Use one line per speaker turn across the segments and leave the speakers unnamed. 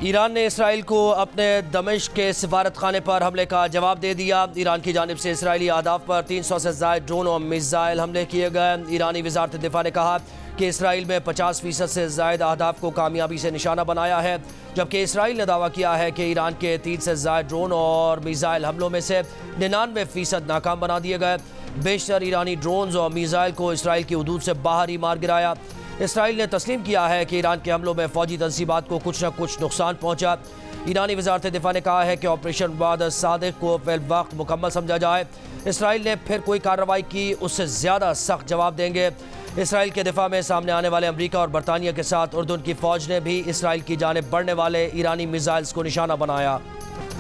Iran ने Israel को अपने दमिश्क के सिफारत खाने पर हमले का जवाब दे दिया। ईरान की जानिब से इसराइली अहदाफ पर 300 से ज़ायद ड्रोन और मिसाइल हमले किए गए। ईरानी वज़ारत दिफा ने कहा कि इसराइल में 50% से ज़ायद अहदाफ को कामयाबी से निशाना बनाया है, जबकि इसराइल ने दावा किया है कि ईरान के 3 से ज़ायद ड्रोन और मिसाइल हमलों में से 99% नाकाम बना दिए गए। बेशतर ईरानी ड्रोन और मिसाइल को इसराइल की हदूद से बाहर ही मार गिराया। इसराइल ने तस्लीम किया है कि ईरान के हमलों में फ़ौजी तनसीबात को कुछ न कुछ नुकसान पहुँचा। ईरानी वज़ारत दिफा ने कहा है कि ऑपरेशन बाद सादिक को फिल वक्त मुकम्मल समझा जाए। इसराइल ने फिर कोई कार्रवाई की उससे ज़्यादा सख्त जवाब देंगे। इसराइल के दिफा में सामने आने वाले अमरीका और बरतानिया के साथ उर्दून की फ़ौज ने भी इसराइल की जानिब बढ़ने वाले ईरानी मिसाइल्स को निशाना बनाया।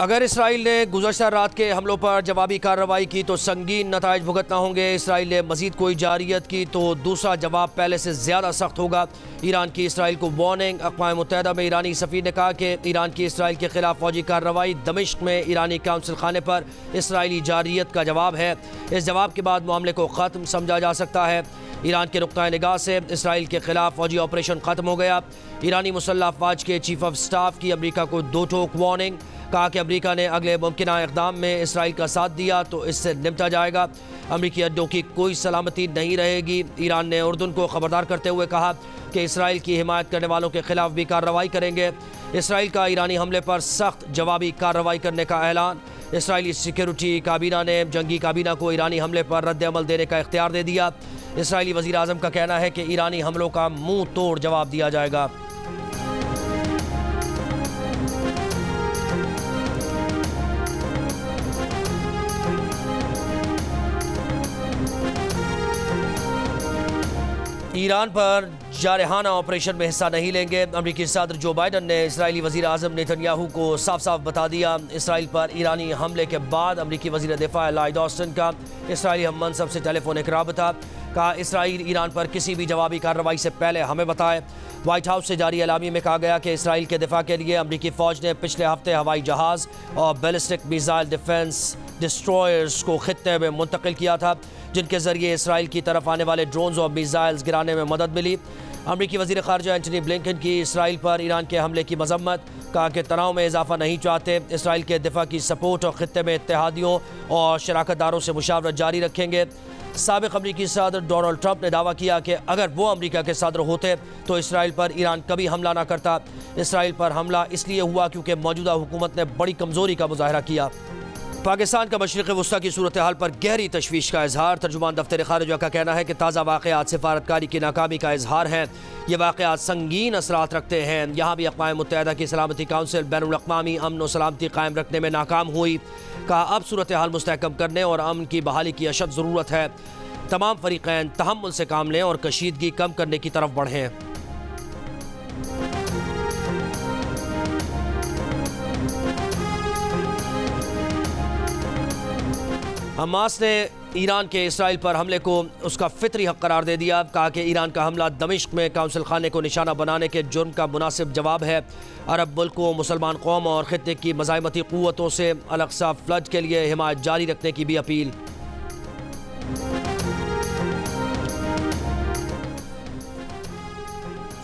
अगर इसराइल ने गुज़श्ता रात के हमलों पर जवाबी कार्रवाई की तो संगीन नताइज भुगतना होंगे। इसराइल ने मज़ीद कोई जारियत की तो दूसरा जवाब पहले से ज़्यादा सख्त होगा। ईरान की इसराइल को वार्निंग। अक़वाम मुत्तहिदा में ईरानी सफ़ीर ने कहा कि ईरान की इसराइल के खिलाफ फ़ौजी कार्रवाई दमिश्क में ईरानी काउंसिल खाने पर इसराइली जारियत का जवाब है। इस जवाब के बाद मामले को ख़त्म समझा जा सकता है। ईरान के नुक्ता निगाह से इसराइल के खिलाफ फ़ौजी ऑपरेशन ख़त्म हो गया। ईरानी मुसल्लह अफ़वाज के चीफ ऑफ स्टाफ की अमरीका को दो टोक वार्निंग। कहा कि अमरीका ने अगले मुमकिना इक़दाम में इसराइल का साथ दिया तो इससे निपटा जाएगा। अमरीकी अड्डों की कोई सलामती नहीं रहेगी। ईरान ने उर्दून को खबरदार करते हुए कहा कि इसराइल की हिमायत करने वालों के खिलाफ भी कार्रवाई करेंगे। इसराइल का ईरानी हमले पर सख्त जवाबी कार्रवाई करने का ऐलान। इसराइली सिक्योरिटी काबीना ने जंगी काबीना को ईरानी हमले पर रद्द-ए-अमल देने का इख्तियार दे दिया। इसराइली वज़ीर आज़म का कहना है कि ईरानी हमलों का मुंह तोड़ जवाब दिया जाएगा। ईरान पर जारहाना ऑपरेशन में हिस्सा नहीं लेंगे। अमरीकी सदर जो बाइडन ने इसराइली वज़ीर आज़म नेतन्याहू को साफ साफ बता दिया। इसराइल पर ईरानी हमले के बाद अमरीकी वज़ीर दिफा लॉयड ऑस्टिन का इसराइली हम मनसब से टेलीफोनिक राबता। कहा इसराइल ईरान पर किसी भी जवाबी कार्रवाई से पहले हमें बताए। वाइट हाउस से जारी एलामी में कहा गया कि इसराइल के दिफा के लिए अमरीकी फ़ौज ने पिछले हफ्ते हवाई जहाज़ और बैलिस्टिक मिसाइल डिफेंस डिस्ट्रॉयर्स को खित्ते में मुंतकिल किया था, जिनके ज़रिए इसराइल की तरफ आने वाले ड्रोन्स और मिसाइल्स गिराने में मदद मिली। अमरीकी वज़ीर ख़ारजा एंटनी ब्लिंकन की इसराइल पर ईरान के हमले की मजम्मत। कहा कि तनाव में इजाफा नहीं चाहते। इसराइल के दिफा की सपोर्ट और खित्ते में इत्तेहादियों और शराकतदारों से मुशावरत जारी रखेंगे। साबिक़ अमरीकी सदर डोनाल्ड ट्रंप ने दावा किया कि अगर वो अमरीका के सदर होते तो इसराइल पर ईरान कभी हमला ना करता। इसराइल पर हमला इसलिए हुआ क्योंकि मौजूदा हुकूमत ने बड़ी कमज़ोरी का मुजाहरा किया। पाकिस्तान का मशरिक़ वस्ता की सूरत हाल पर गहरी तशवीश का इजहार। तर्जुमान दफ्तर ख़ारिजा का कहना है कि ताज़ा वाक़यात सिफारतकारी की नाकामी का इजहार हैं। ये वाक़यात संगीन असरात रखते हैं। यहाँ भी अक़वाम मुत्तहिदा की सलामती काउंसिल बैनुल-अक़वामी अमन व सलामती कायम रखने में नाकाम हुई। कहा अब सूरत हाल मुस्तहकम करने और अमन की बहाली की अशद ज़रूरत है। तमाम फ़रीक़ैन तहम्मुल से काम लें और कशीदगी कम करने की तरफ बढ़ें। हमास ने ईरान के इसराइल पर हमले को उसका फितरी हक करार दे दिया। कहा कि ईरान का हमला दमिश्क में काउंसिल खाने को निशाना बनाने के जुर्म का मुनासिब जवाब है। अरब मुल्कों, मुसलमान कौम और खित्ते की मज़ाहमती क़ुव्वतों से अल-अक़सा फ्लज के लिए हिमायत जारी रखने की भी अपील।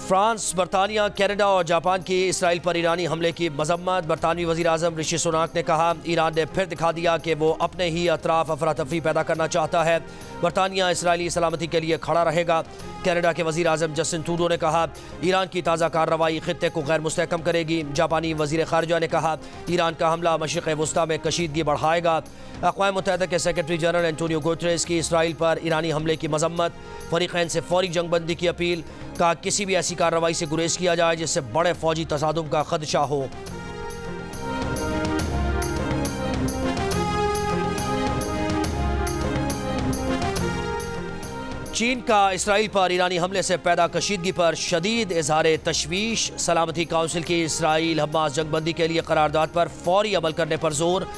फ्रांस, बरतानिया, कनाडा और जापान की इसराइल पर ईरानी हमले की मजम्मत। बरतानवी वज़ीर आज़म ऋषि सुनाक ने कहा ईरान ने फिर दिखा दिया कि वो अपने ही अतराफ अफरा तफरी पैदा करना चाहता है। बरतानिया इसराइली सलामती के लिए खड़ा रहेगा। कनाडा के वज़ीर आज़म जस्टिन ट्रूडो ने कहा ईरान की ताज़ा कार्रवाई खित्ते को गैर मुस्तहकम करेगी। जापानी वज़ीर ख़ारिजा ने कहा ईरान का हमला मशरिक़ वस्ता में कशीदगी बढ़ाएगा। अक़वाम मुत्तहिदा के सेक्रेटरी जनरल एंटोनियो गुटेरेस की इसराइल पर ईरानी हमले की मजम्मत। फ़रीक़ैन से फ़ौरी जंगबंदी की अपील। कहा किसी भी ऐसी कार्रवाई से गुरेज किया जाए जिससे बड़े फ़ौजी तसादुम का खदशा हो। चीन का इसराइल पर ईरानी हमले से पैदा कशीदगी पर शदीद इजहार तशवीश। सलामती काउंसिल की इसराइल हमास जंगबंदी के लिए करारदाद पर फौरी अमल करने पर जोर।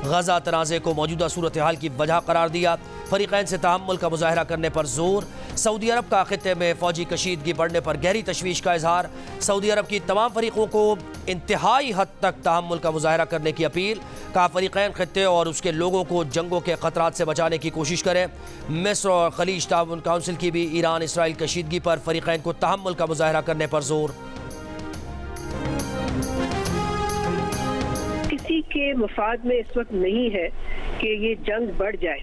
गजा तनाज़े को मौजूदा सूरत हाल की वजह करार दिया। फरीक़ैन से तहम्मुल का मुजाहरा करने पर जोर। सऊदी अरब का खित्ते में फ़ौजी कशीदगी बढ़ने पर गहरी तशवीश का इजहार। सऊदी अरब की तमाम फरीक़ों को इंतहाई हद तक तहम्मुल का मुजाहरा करने की अपील। कहा फरीक़ैन खित्ते और उसके लोगों को जंगों के ख़तरात से बचाने की कोशिश करें। मिस्र और खलीज ताउन काउंसिल की भी ईरान इसराइल कशीदगी पर फरीक़ैन को तहम्मुल का मुजाहरा करने पर जोर।
किसी के मफाद में इस वक्त नहीं है कि ये जंग बढ़ जाए,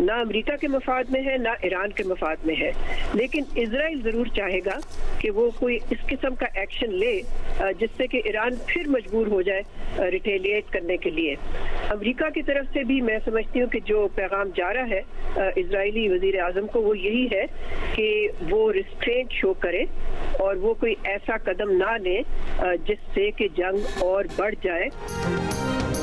ना अमेरिका के मफाद में है ना ईरान के मफाद में है। लेकिन इजराइल ज़रूर चाहेगा कि वो कोई इस किस्म का एक्शन ले जिससे कि ईरान फिर मजबूर हो जाए रिटेलिएट करने के लिए। अमेरिका की तरफ से भी मैं समझती हूँ कि जो पैगाम जा रहा है इजरायली वज़ीर आज़म को वो यही है कि वो रिस्ट्रेंट शो करे और वो कोई ऐसा कदम ना ले जिससे कि जंग और बढ़ जाए।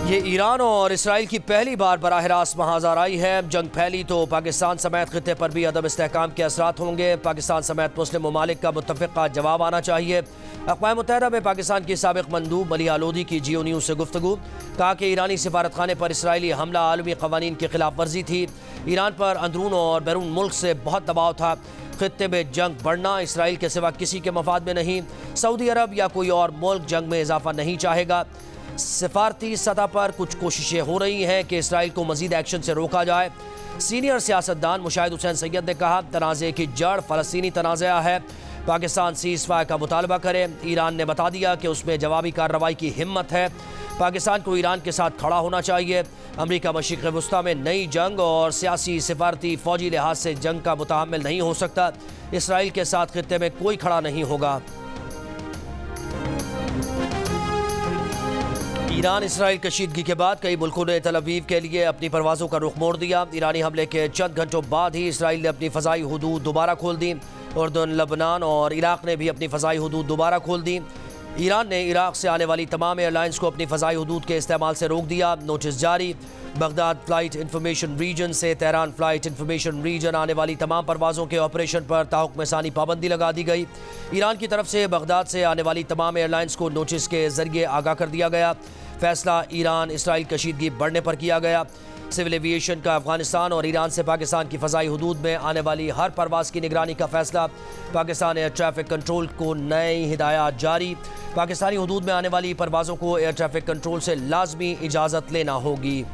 ये ईरान और इसराइल की पहली बार बराह रास्त महाज़ार आई है। जंग फैली तो पाकिस्तान समेत खित्ते पर भी अदम इस्तेहकाम के असरात होंगे। पाकिस्तान समेत मुस्लिम ममालिक का मुत्तफ़िक़ा जवाब आना चाहिए। अक़वाम मुत्तहिदा में पाकिस्तान की साबिक़ मंदूब मलिहा लोधी की जियो न्यूज़ से गुफ्तगू, कहा कि ईरानी सिफारत खाने पर इसराइली हमला आलमी क़वानीन की खिलाफ वर्जी थी। ईरान पर अंदरून और बैरून मुल्क से बहुत दबाव था। खित्ते में जंग बढ़ना इसराइल के सिवा किसी के मफाद में नहीं। सऊदी अरब या कोई और मुल्क जंग में इजाफा नहीं चाहेगा। सिफारती सतह पर कुछ कोशिशें हो रही हैं कि इसराइल को मजीद एक्शन से रोका जाए। सीनियर सियासतदान मुशाहिद हुसैन सैयद ने कहा, तनाज़े की जड़ फ़लस्तीनी तनाज़ा है, पाकिस्तान सीज़ फायर का मुतालबा करे। ईरान ने बता दिया कि उसमें जवाबी कार्रवाई की हिम्मत है। पाकिस्तान को ईरान के साथ खड़ा होना चाहिए। अमरीका मशरिक़ वस्ता में नई जंग और सियासी सिफारती फ़ौजी लिहाज से जंग का मुतहम्मिल नहीं हो सकता। इसराइल के साथ खित्ते में कोई खड़ा नहीं होगा। ईरान इसराइल कशीदगी के बाद कई मुल्कों ने तल अवीव के लिए अपनी परवाज़ों का रुख मोड़ दिया। ईरानी हमले के चंद घंटों बाद ही इसराइल ने अपनी फ़ज़ाई हुदूद दोबारा खोल दी। उर्दन, लबनान और इराक़ ने भी अपनी फ़ज़ाई हुदूद दोबारा खोल दी। ईरान ने इराक़ से आने वाली तमाम एयरलाइंस को अपनी फ़ज़ाई हुदूद के इस्तेमाल से रोक दिया। नोटिस जारी। बगदाद फ़्लाइट इंफॉर्मेशन रीजन से तेहरान फ़्लाइट इंफॉर्मेशन रीजन आने वाली तमाम परवाज़ों के ऑपरेशन पर ताहुक्म सानी पाबंदी लगा दी गई। ईरान की तरफ से बगदाद से आने वाली तमाम एयरलाइंस को नोटिस के ज़रिए आगाह कर दिया गया। फैसला ईरान इसराइल कशीदगी बढ़ने पर किया गया। सिविल एविएशन का अफगानिस्तान और ईरान से पाकिस्तान की फ़ज़ाई हुदूद में आने वाली हर परवाज़ की निगरानी का फैसला। पाकिस्तान एयर ट्रैफिक कंट्रोल को नई हिदायत जारी। पाकिस्तानी हुदूद में आने वाली परवाज़ों को एयर ट्रैफिक कंट्रोल से लाजमी इजाज़त लेना होगी।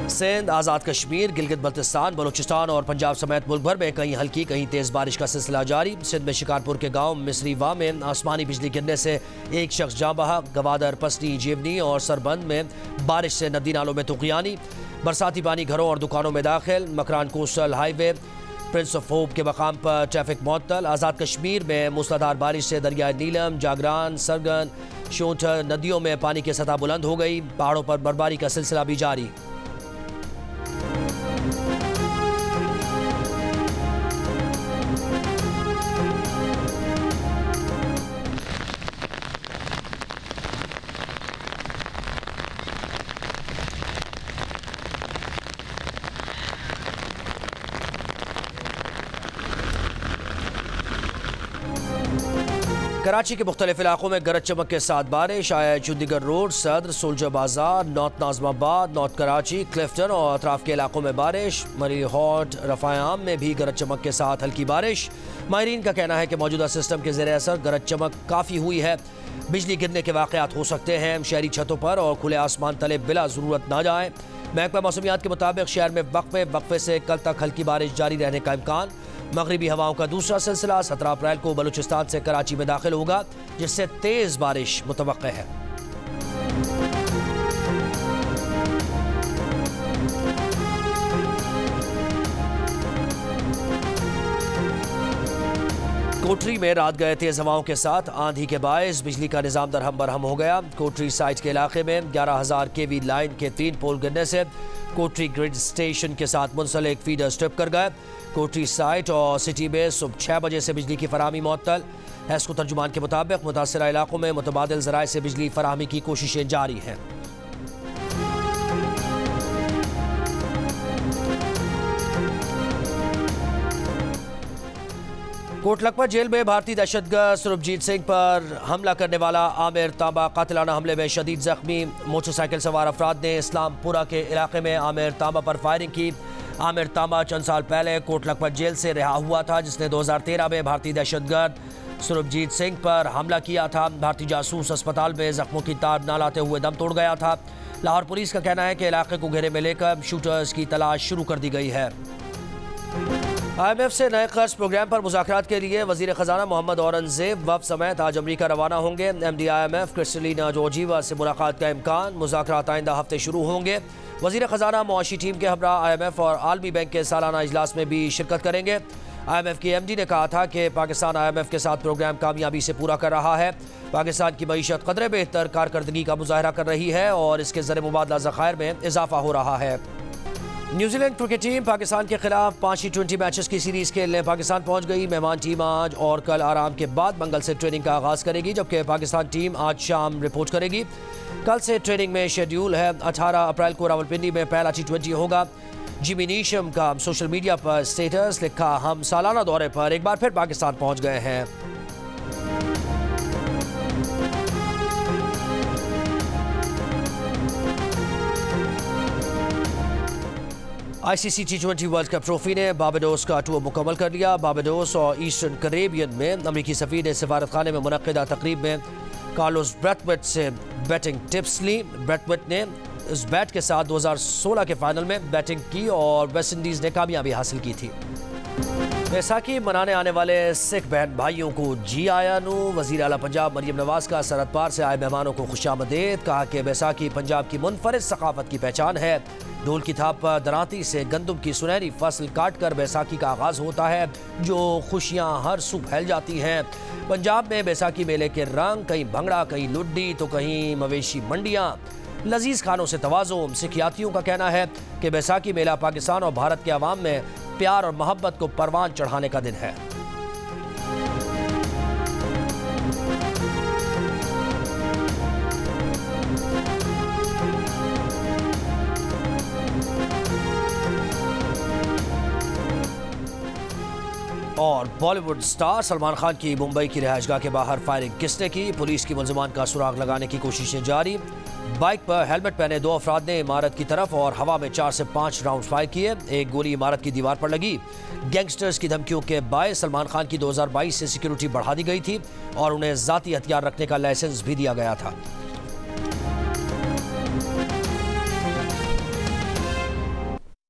सिंध, आज़ाद कश्मीर, गिलगित बल्तिस्तान, बलूचिस्तान और पंजाब समेत मुल्क भर में कहीं हल्की कहीं तेज़ बारिश का सिलसिला जारी। सिंध में शिकारपुर के गांव मिसरीवा में आसमानी बिजली गिरने से एक शख्स जाँ बहा। गवादर, पसनी, जीवनी और सरबंद में बारिश से नदी नालों में तुग़यानी। बरसाती पानी घरों और दुकानों में दाखिल। Makran coastal highway Prince of hope के मकाम पर ट्रैफिक मुअत्तल। आज़ाद कश्मीर में मूसलाधार बारिश से दरियाए नीलम, जागरान, सरगन, शोटर नदियों में पानी की सतह बुलंद हो गई। पहाड़ों पर बर्फबारी का सिलसिला भी जारी। कराची के मुख्तलिफ इलाकों में गरज चमक के साथ बारिश। आया चंडीगढ़ रोड, सदर, सोल्जर बाजार, नॉर्थ नाजमाबाद, नॉर्थ कराची, क्लिफ्टन और अतराफ के इलाकों में बारिश। मरी हॉट, रफ़ायाम में भी गरज चमक के साथ हल्की बारिश। माहिरीन का कहना है कि मौजूदा सिस्टम के ज़ेर असर गरज चमक काफ़ी हुई है। बिजली गिरने के वाक़यात हो सकते हैं। शहरी छतों पर और खुले आसमान तले बिला ज़रूरत ना जाएँ। महकमा मौसमियात के मुताबिक शहर में वक्फे से कल तक हल्की बारिश जारी रहने का इम्कान। मगरिबी हवाओं का दूसरा सिलसिला 17 अप्रैल को बलूचिस्तान से कराची में दाखिल होगा, जिससे तेज़ बारिश मुतवक्के है। कोटरी में रात गए तेज हवाओं के साथ आंधी के बायस बिजली का निजाम दरहम बरहम हो गया। कोटरी साइट के इलाके में 11,000 kV लाइन के 3 पोल गिरने से कोटरी ग्रिड स्टेशन के साथ मुंसलिक फीडर स्ट्रिप कर गए। कोटरी साइट और सिटी में सुबह 6 बजे से बिजली की फराहमी मुअत्तल। हैस्को तर्जुमान के मुताबिक मुतासरा इलाकों में मुतबादिल ज़राए से बिजली फराहमी की कोशिशें जारी हैं। कोटलखपत जेल में भारतीय दहशतगर्द सुरभजीत सिंह पर हमला करने वाला आमिर तांबा कातिलाना हमले में शदीद जख्मी। मोटरसाइकिल सवार अफराद ने इस्लामपुरा के इलाके में आमिर तांबा पर फायरिंग की। आमिर तांबा चंद साल पहले कोटलखपत जेल से रिहा हुआ था, जिसने 2013 में भारतीय दहशतगर्द सुरभजीत सिंह पर हमला किया था। भारतीय जासूस अस्पताल में जख्मों की ताब न लाते हुए दम तोड़ गया था। लाहौर पुलिस का कहना है कि इलाके को घेरे में लेकर शूटर्स की तलाश शुरू कर दी गई है। IMF से नए कर्ज प्रोग्राम पर मुज़ाकरात के लिए वज़ीर ख़जाना मोहम्मद औरंगज़ेब वफ़द समेत आज अमरीका रवाना होंगे। MD IMF क्रिस्टलिना जॉर्जिवा से मुलाकात का इम्कान। मुज़ाकरात आइंदा हफ्ते शुरू होंगे। वज़ीर ख़जाना मुआशी टीम के हमरा IMF और आलमी बैंक के सालाना इजलास में भी शिरकत करेंगे। IMF की MD ने कहा था कि पाकिस्तान IMF के साथ प्रोग्राम कामयाबी से पूरा कर रहा है। पाकिस्तान की मईशत कदरे बेहतर कारकर्दगी का मुजाहरा कर रही है और इसके ज़र मुबादला ज़खायर में इजाफा हो रहा है। न्यूजीलैंड क्रिकेट टीम पाकिस्तान के खिलाफ 5 T20 मैचेस की सीरीज खेलने पाकिस्तान पहुंच गई। मेहमान टीम आज और कल आराम के बाद मंगल से ट्रेनिंग का आगाज करेगी, जबकि पाकिस्तान टीम आज शाम रिपोर्ट करेगी। कल से ट्रेनिंग में शेड्यूल है। 18 अप्रैल को रावलपिंडी में पहला T20 होगा। जिमी नीशम का सोशल मीडिया पर स्टेटस लिखा, हम सालाना दौरे पर एक बार फिर पाकिस्तान पहुंच गए हैं। ICC T20 world cup trophy ने बारबाडोस का टूर मुकम्मल कर लिया। बारबाडोस और ईस्टर्न कैरेबियन में अमरीकी सफ़ीर ने सफारत खाने में मुनक्किदा तकरीब में कार्लोस ब्रैथवेट से बैटिंग टिप्स ली। ब्रैथवेट ने इस बैट के साथ 2016 के फाइनल में बैटिंग की और वेस्ट इंडीज़ ने कामयाबी हासिल की थी। बैसाखी मनाने आने वाले सिख बहन भाइयों को जी आया नू। वज़ीर आला पंजाब मरियम नवाज का सरहद पार से आए मेहमानों को खुशामदीद। कहा कि बैसाखी पंजाब की मुनफरिद सकाफत की पहचान है। ढोल की थाप पर दरांती से गंदम की सुनहरी फसल काट कर बैसाखी का आगाज होता है, जो खुशियां हर सू फैल जाती हैं। पंजाब में बैसाखी मेले के रंग, कहीं भंगड़ा, कहीं लुड्डी तो कहीं मवेशी मंडियां। लजीज खानों से तवाज़ो। सिख यात्रियों का कहना है कि बैसाखी मेला पाकिस्तान और भारत के अवाम में प्यार और मोहब्बत को परवान चढ़ाने का दिन है। और बॉलीवुड स्टार सलमान खान की मुंबई की रिहाइशगाह के बाहर फायरिंग किसने की? पुलिस की मुलजिमान का सुराग लगाने की कोशिशें जारी। बाइक पर हेलमेट पहने 2 अफराद ने इमारत की तरफ और हवा में 4 से 5 राउंड फायर किए। एक गोली इमारत की दीवार पर लगी। गैंगस्टर्स की धमकियों के बायस सलमान खान की 2022 से सिक्योरिटी बढ़ा दी गई थी और उन्हें जाती हथियार रखने का लाइसेंस भी दिया गया था।